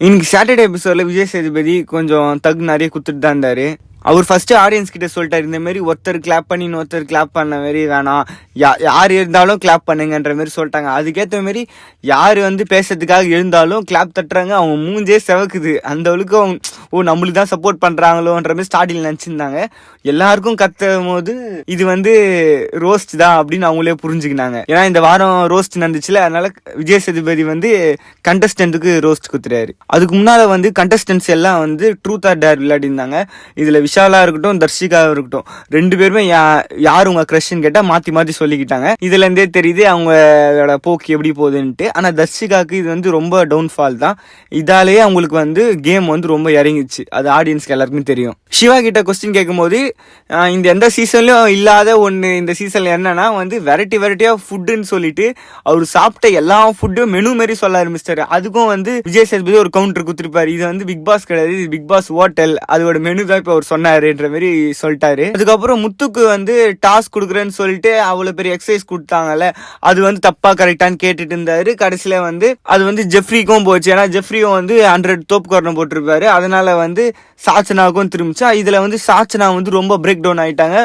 இன்னைக்கு சாட்டர்டே எபிசோட்ல விஜய் சேதுபதி கொஞ்சம் தக் நிறைய குத்துட்டு தான் இருந்தாரு. அவர் ஃபர்ஸ்ட் ஆடியன்ஸ் கிட்ட சொல்லிட்டாரு, இந்த மாதிரி ஒருத்தர் கிளாப் பண்ணி இன்னொருத்தர் கிளாப் பண்ண மாதிரி வேணாம், யார் இருந்தாலும் கிளாப் பண்ணுங்கன்ற மாதிரி சொல்லிட்டாங்க. அதுக்கேற்ற மாதிரி யார் பேசுறதுக்காக எழுந்தாலும் கிளாப் தட்டுறாங்க. அவங்க மூஞ்சே செவக்குது. அந்த அளவுக்கு அவங்க நம்மளுக்கு தான் சப்போர்ட் பண்றாங்களோன்ற மாதிரி ஸ்டார்டிங்ல நினைச்சிருந்தாங்க. எல்லாருக்கும் கத்தும் போது இது ரோஸ்ட் தான் அப்படின்னு அவங்களே புரிஞ்சுக்கினாங்க. ஏன்னா இந்த வாரம் ரோஸ்ட் நடந்துச்சுல, அதனால விஜய் சேதுபதி கண்டஸ்டன்ட்டுக்கு ரோஸ்ட் குத்துறாரு. அதுக்கு முன்னால கண்டஸ்டன்ஸ் எல்லாம் ட்ரூத் ஆர் டேர் விளையாடி இருந்தாங்க. இதுல விஷாலா இருக்கட்டும், தர்ஷிகா இருக்கட்டும், ரெண்டு பேருமே யார் உங்க கிரஷ்ன்னு கேட்டா மாத்தி மாத்தி சொல்லிக்கிட்டாங்க. இதுல இருந்தே தெரியுது அவங்களோட போக்கு எப்படி போகுதுன்ட்டு. ஆனா தர்ஷிகாக்கு இது ரொம்ப டவுன்ஃபால் தான். இதாலேயே அவங்களுக்கு கேம் ரொம்ப இறங்கிச்சு. அது ஆடியன்ஸ்க்கு எல்லாருக்குமே தெரியும். சிவா கிட்ட கொஸ்டின் கேட்கும் போது இந்த எந்த சீசன்லயும் இல்லாத ஒண்ணு இந்த சீசன்ல என்னன்னா வெரைட்டி வெரைட்டியா ஃபுட்டுன்னு சொல்லிட்டு அவர் சாப்பிட்ட எல்லா ஃபுட்டும் மெனு மாரி சொல்ல ஆரம்பிச்சிட்டாரு. அதுக்கும் விஜய் சேதுபதி ஒரு கவுண்டர் குத்துருப்பாரு. இது பிக் பாஸ் கிடையாது, இது பிக் பாஸ் ஹோட்டல், அதோட மெனு தான் இப்ப அவர் சொன்னாருன்ற மாதிரி சொல்லிட்டாரு. அதுக்கப்புறம் முத்துக்கு டாஸ்க் கொடுக்குறேன்னு சொல்லிட்டு அவ்வளவு பெரிய எக்ஸசைஸ் கொடுத்தாங்கல்ல, அது தப்பா கரெக்டான்னு கேட்டுட்டு இருந்தாரு. கடைசியில அது ஜெஃப்ரிக்கும் போச்சு. ஏன்னா ஜெஃப்ரியும் 100 தோப்பு காரணம் போட்டிருப்பாரு. அதனால சாச்சனாவுக்கும் திரும்பிச்சா. இதுல சாச்சனா ரொம்ப பிரேக் டவுன் ஆயிட்டாங்க.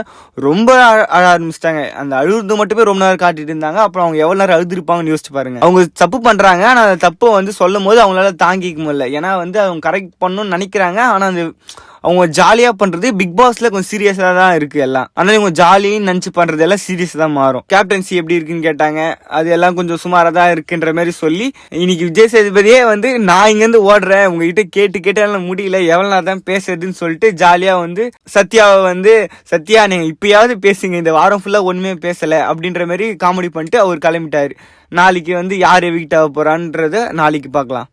ரொம்ப அழ ஆரம்பிச்சிட்டாங்க. அந்த அழுது மட்டுமே ரொம்ப நேரம் காட்டிட்டு இருந்தாங்க. அப்புறம் அவங்க எவ்வளவு நேரம் அழுதுருப்பாங்கன்னு யோசிச்சு பாருங்க. அவங்க தப்பு பண்றாங்க, ஆனா அந்த தப்பை சொல்லும் போது அவங்களால தாங்கிக்க முடியல. ஏன்னா அவங்க கரெக்ட் பண்ணணும்னு நினைக்கிறாங்க. ஆனா அந்த அவங்க ஜாலியா பண்றது பிக் பாஸ்ல கொஞ்சம் சீரியஸா தான் இருக்கு எல்லாம். ஆனா இவங்க ஜாலின்னு நினைச்சு பண்றது எல்லாம் சீரியஸ் தான் மாறும். கேப்டன்சி எப்படி இருக்குன்னு கேட்டாங்க. அது எல்லாம் கொஞ்சம் சுமாரா தான் இருக்குன்ற மாதிரி சொல்லி இன்னைக்கு விஜய் சேதுபதியே நான் இங்க இருந்து ஓடுறேன், உங்ககிட்ட கேட்டு கேட்டால முடியல, எவ்வளவு நேரம் தான் பேசுறதுன்னு சொல்லிட்டு ஜாலியா சத்யாவை சத்யா நீங்க இப்பயாவது பேசுங்க, இந்த வாரம் ஃபுல்லா ஒண்ணுமே பேசல அப்படின்ற மாதிரி காமெடி பண்ணிட்டு அவர் கிளம்பிட்டாரு. நாளைக்கு யார் எவிக்ட் ஆக போறான்றத நாளைக்கு பார்க்கலாம்.